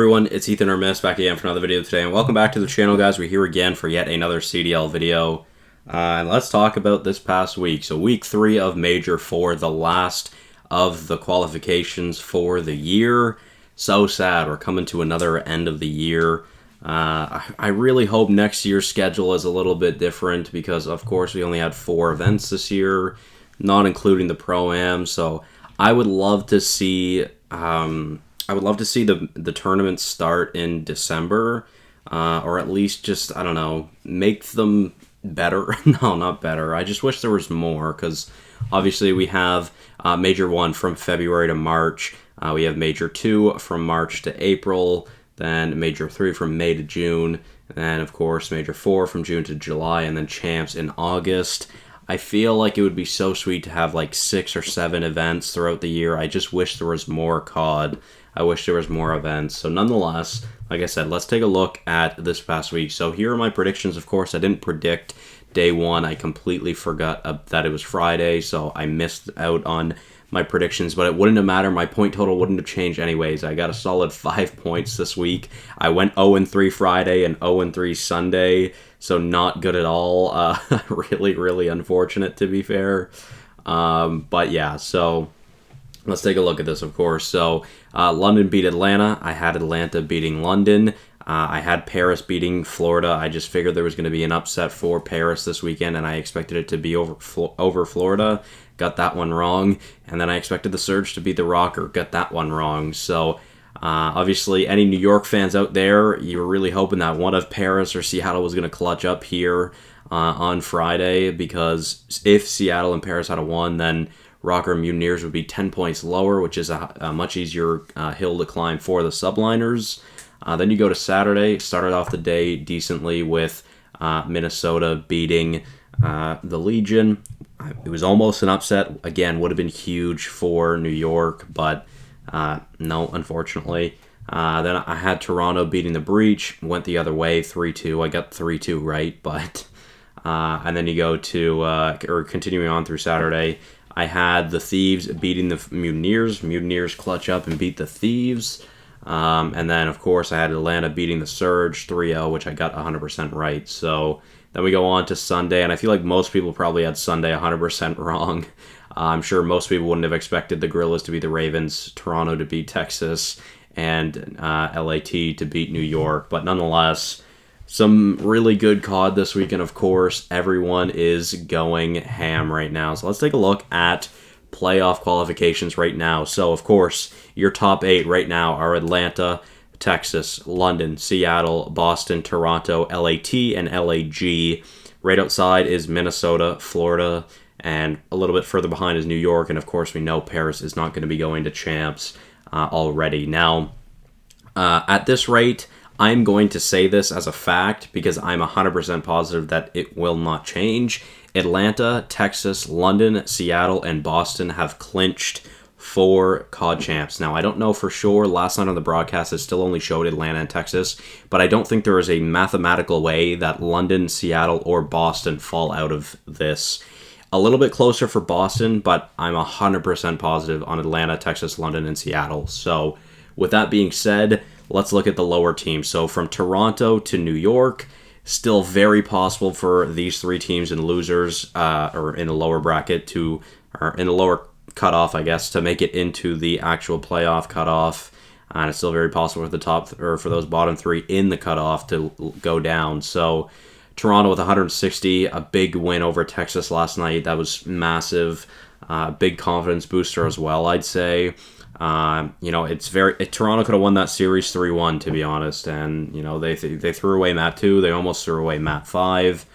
Everyone, it's Ethan Hermes back again for another video today, and welcome back to the channel, guys. We're here again for yet another CDL video, and let's talk about this past week. So week 3 of Major 4, the last of the qualifications for the year. So sad, we're coming to another end of the year. I really hope next year's schedule is a little bit different because, of course, we only had 4 events this year, not including the Pro-Am. So I would love to see the tournaments start in December, or at least just, I don't know, make them better. No, not better. I just wish there was more, because obviously we have Major 1 from February to March. We have Major 2 from March to April, then Major 3 from May to June, and then, of course, Major 4 from June to July, and then Champs in August. I feel like it would be so sweet to have like 6 or 7 events throughout the year. I just wish there was more COD. I wish there was more events. So nonetheless, like I said, let's take a look at this past week. So here are my predictions. Of course, I didn't predict day 1. I completely forgot that it was Friday, so I missed out on my predictions, but it wouldn't have mattered. My point total wouldn't have changed anyways. I got a solid 5 points this week. I went 0-3 Friday and 0-3 Sunday, so not good at all. Really, really unfortunate, to be fair. But yeah, so let's take a look at this, of course. So London beat Atlanta. I had Atlanta beating London. I had Paris beating Florida. I just figured there was going to be an upset for Paris this weekend, and I expected it to be over Florida. Got that one wrong. And then I expected the Surge to beat the Rocker. Got that one wrong. So obviously, any New York fans out there, you were really hoping that one of Paris or Seattle was going to clutch up here on Friday, because if Seattle and Paris had a won, then Rocker and Mutineers would be 10 points lower, which is a much easier hill to climb for the subliners. Then you go to Saturday, started off the day decently with Minnesota beating the Legion. It was almost an upset. Again, would have been huge for New York, but no, unfortunately. Then I had Toronto beating the Breach. Went the other way, 3-2. I got 3-2 right, but... and then you go to, or continuing on through Saturday, I had the Thieves beating the Mutineers. Mutineers clutch up and beat the Thieves. And then, of course, I had Atlanta beating the Surge 3-0, which I got 100% right. So then we go on to Sunday, and I feel like most people probably had Sunday 100% wrong. I'm sure most people wouldn't have expected the Gorillas to beat the Ravens, Toronto to beat Texas, and LAT to beat New York. But nonetheless, some really good COD this weekend, of course. Everyone is going ham right now. So let's take a look at playoff qualifications right now. So, of course, your top 8 right now are Atlanta, Texas, London, Seattle, Boston, Toronto, LAT, and LAG. Right outside is Minnesota, Florida, and a little bit further behind is New York. And, of course, we know Paris is not going to be going to Champs already. Now, at this rate, I'm going to say this as a fact because I'm 100% positive that it will not change. Atlanta, Texas, London, Seattle, and Boston have clinched for COD Champs. Now, I don't know for sure. Last night on the broadcast, it still only showed Atlanta and Texas, but I don't think there is a mathematical way that London, Seattle, or Boston fall out of this. A little bit closer for Boston, but I'm 100% positive on Atlanta, Texas, London, and Seattle. So, with that being said, let's look at the lower teams. So, from Toronto to New York, still very possible for these 3 teams in losers, or in the lower bracket or in the lower cutoff, I guess, to make it into the actual playoff cutoff. And it's still very possible for the top, or for those bottom 3 in the cutoff to go down. So Toronto with 160, a big win over Texas last night. That was massive. Big confidence booster as well, I'd say. Toronto could have won that series 3-1, to be honest, and they threw away Map 2. They almost threw away Map 5,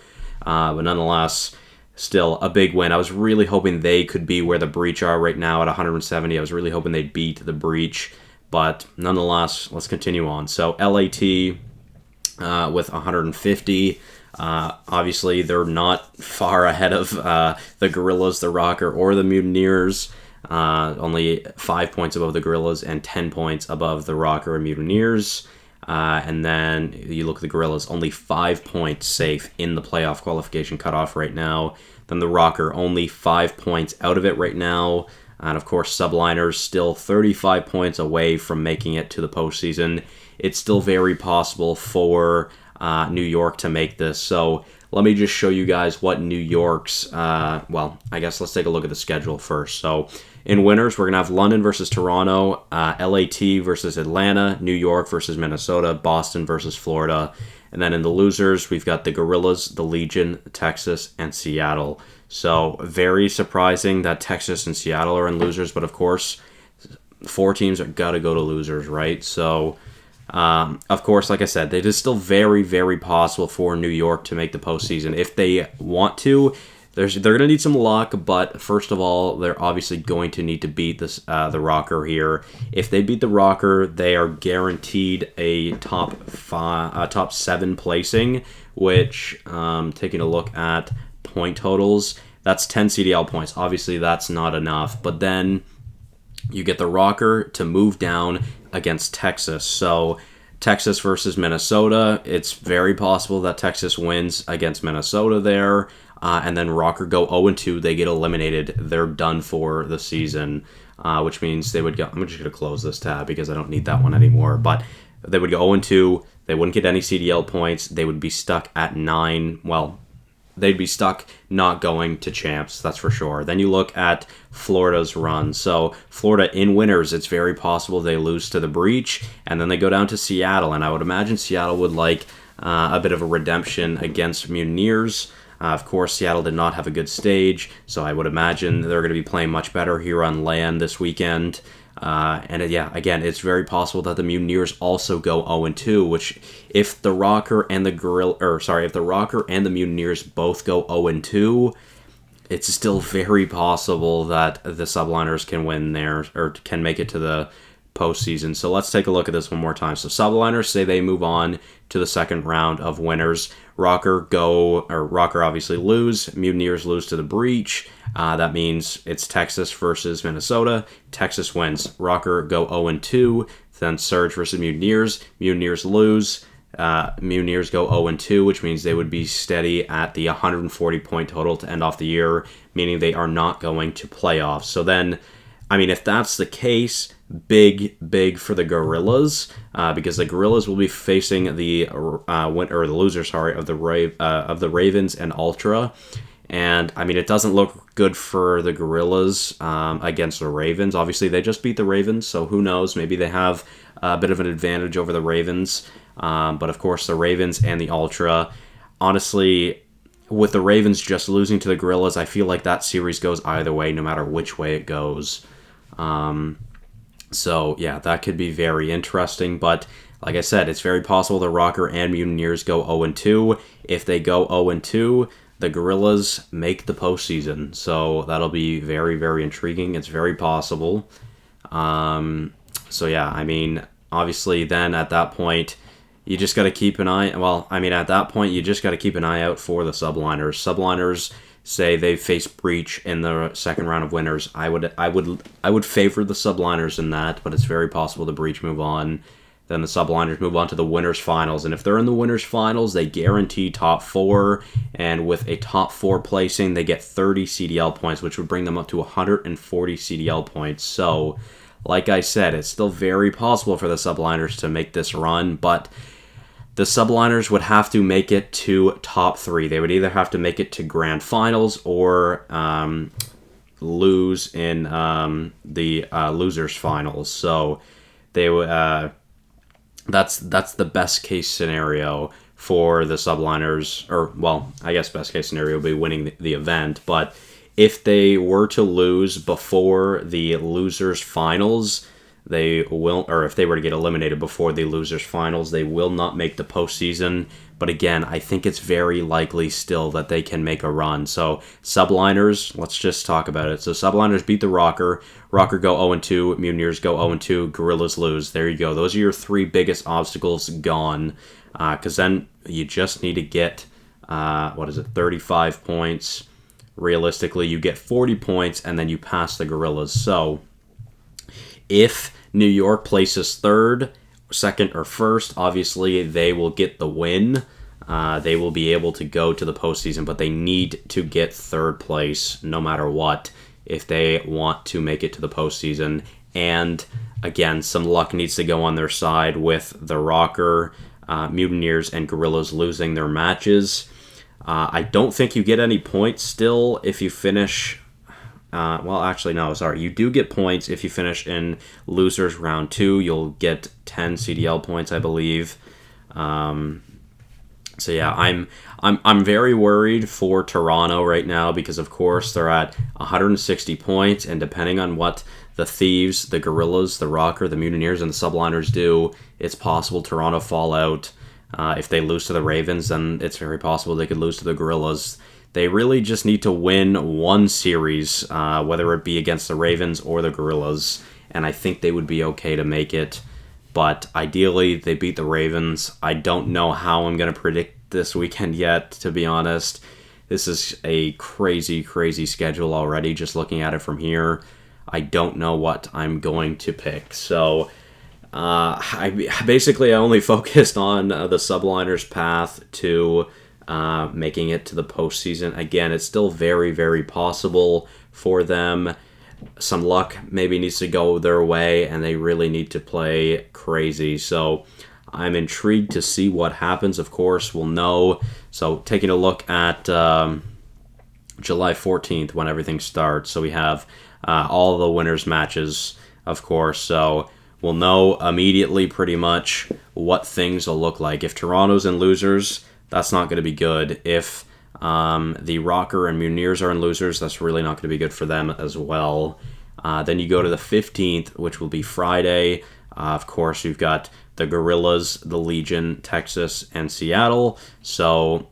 but nonetheless, still a big win. I was really hoping they could be where the Breach are right now at 170. I was really hoping they'd beat the Breach, but nonetheless, let's continue on. So LAT with 150. Obviously, they're not far ahead of the Gorillas, the Rocker, or the Mutineers. Only 5 points above the Gorillas and 10 points above the Rocker and Mutineers. And then you look at the Gorillas, only 5 points safe in the playoff qualification cutoff right now. Then the Rocker, only 5 points out of it right now. And of course, Subliners still 35 points away from making it to the postseason. it's still very possible for New York to make this. So let me just show you guys what New York's, well, I guess let's take a look at the schedule first. So in winners, we're going to have London versus Toronto, LAT versus Atlanta, New York versus Minnesota, Boston versus Florida. And then in the losers, we've got the Gorillas, the Legion, Texas, and Seattle. So very surprising that Texas and Seattle are in losers, but of course, 4 teams are got to go to losers, right? So, of course, like I said, it is still very, very possible for New York to make the postseason if they want to. They're going to need some luck, but first of all, they're obviously going to need to beat this the Rocker here. If they beat the Rocker, they are guaranteed a top 7 placing, which, taking a look at point totals, that's 10 CDL points. Obviously, that's not enough, but then you get the Rocker to move down against Texas. So Texas versus Minnesota, it's very possible that Texas wins against Minnesota there. And then Rocker go 0-2, they get eliminated. They're done for the season, which means they would go. I'm just going to close this tab because I don't need that one anymore. But they would go 0-2. They wouldn't get any CDL points. They would be stuck at 9. Well, they'd be stuck not going to champs, that's for sure. Then you look at Florida's run. So Florida in winners, it's very possible they lose to the Breach, and then they go down to Seattle. And I would imagine Seattle would like a bit of a redemption against Mutineers. Of course, Seattle did not have a good stage, so I would imagine they're going to be playing much better here on land this weekend. And yeah, again, it's very possible that the Mutineers also go 0-2, which if the Rocker and the if the Rocker and the Mutineers both go 0-2, it's still very possible that the Subliners can win there or can make it to the postseason. So let's take a look at this one more time. So Subliners say they move on to the second round of winners. Rocker obviously lose. Mutineers lose to the Breach. That means it's Texas versus Minnesota. Texas wins. Rocker go 0-2. Then Surge versus Mutineers. Mutineers lose. Mutineers go 0-2, which means they would be steady at the 140 point total to end off the year, meaning they are not going to playoffs. So then, I mean, if that's the case, big for the Gorillas, because the Gorillas will be facing the losers, of the Ravens and Ultra, and I mean it doesn't look good for the Gorillas against the Ravens. Obviously, they just beat the Ravens, so who knows? Maybe they have a bit of an advantage over the Ravens, but of course the Ravens and the Ultra. Honestly, with the Ravens just losing to the Gorillas, I feel like that series goes either way, no matter which way it goes. So, yeah, that could be very interesting, but like I said, it's very possible the Rocker and Mutineers go 0-2. If they go 0-2, the Gorillas make the postseason, so that'll be very, very intriguing. It's very possible. So, yeah, I mean, obviously then at that point, you just got to keep an eye, at that point, you just got to keep an eye out for the Subliners. Subliners say they face Breach in the second round of winners. I would favor the Subliners in that, but it's very possible the Breach move on. Then the Subliners move on to the winners finals, and if they're in the winners finals, they guarantee top 4, and with a top 4 placing, they get 30 CDL points, which would bring them up to 140 CDL points. So, like I said, it's still very possible for the Subliners to make this run, but the Subliners would have to make it to top 3. They would either have to make it to grand finals or lose in the losers finals. So they would. That's the best case scenario for the Subliners. Or well, I guess best case scenario would be winning the event. But if they were to lose before the losers finals, they will, or if they were to get eliminated before the losers finals, they will not make the postseason. But again, I think it's very likely still that they can make a run. So Subliners, let's just talk about it. So Subliners beat the Rocker. Rocker go 0-2. Mutineers go 0-2. Gorillas lose. There you go. Those are your 3 biggest obstacles gone. Because then you just need to get, 35 points. Realistically, you get 40 points, and then you pass the Gorillas. So if New York places 3rd, 2nd, or 1st, obviously they will get the win. They will be able to go to the postseason, but they need to get 3rd place no matter what if they want to make it to the postseason. And again, some luck needs to go on their side with the Rocker, Mutineers, and Gorillas losing their matches. I don't think you get any points still if you finish... well, actually, no, sorry. You do get points if you finish in losers round 2. You'll get 10 CDL points, I believe. So yeah, I'm very worried for Toronto right now because of course they're at 160 points, and depending on what the Thieves, the Gorillas, the Rocker, the Mutineers, and the Subliners do, it's possible Toronto fall out. If they lose to the Ravens, then it's very possible they could lose to the Gorillas. They really just need to win one series, whether it be against the Ravens or the Gorillas, and I think they would be okay to make it. But ideally, they beat the Ravens. I don't know how I'm going to predict this weekend yet, to be honest. This is a crazy, crazy schedule already, just looking at it from here. I don't know what I'm going to pick. So, I only focused on the Subliners' path to making it to the postseason. Again, it's still very, very possible for them. Some luck maybe needs to go their way, and they really need to play crazy. So I'm intrigued to see what happens. Of course, we'll know. So taking a look at July 14th when everything starts. So we have all the winners' matches, of course. So we'll know immediately pretty much what things will look like. If Toronto's in losers, that's not going to be good. If the Rocker and Mutineers are in losers, that's really not going to be good for them as well. Then you go to the 15th, which will be Friday. Of course, you've got the Gorillas, the Legion, Texas, and Seattle. So,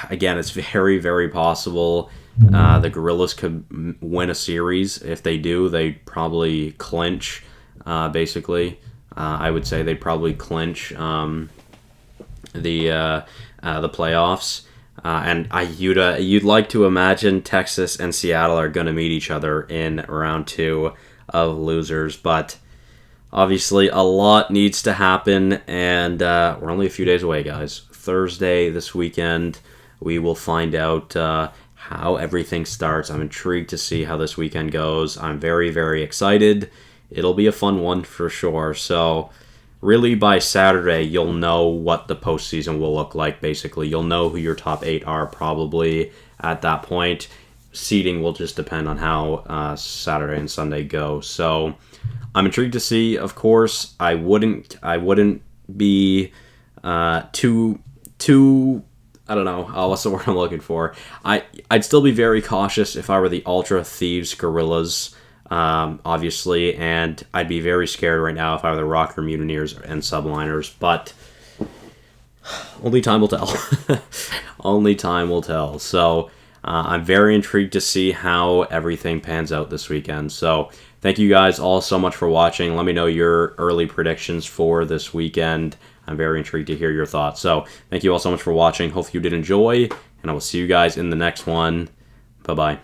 again, it's very, very possible the Gorillas could win a series. If they do, they'd probably clinch, basically. I would say they'd probably clinch the playoffs. And you'd like to imagine Texas and Seattle are going to meet each other in round 2 of losers, but obviously a lot needs to happen, and we're only a few days away, guys. Thursday this weekend, we will find out how everything starts. I'm intrigued to see how this weekend goes. I'm very, very excited. It'll be a fun one for sure. So really, by Saturday, you'll know what the postseason will look like, basically. You'll know who your top 8 are probably at that point. Seeding will just depend on how Saturday and Sunday go. So I'm intrigued to see. Of course, I wouldn't be too I don't know. What's the word I'm looking for? I'd still be very cautious if I were the Ultra Thieves Gorillas, obviously, and I'd be very scared right now if I were the Rocker, Mutineers, and Subliners, but only time will tell. Only time will tell. So I'm very intrigued to see how everything pans out this weekend. So thank you guys all so much for watching. Let me know your early predictions for this weekend. I'm very intrigued to hear your thoughts. So thank you all so much for watching. Hopefully you did enjoy, and I will see you guys in the next one. Bye-bye.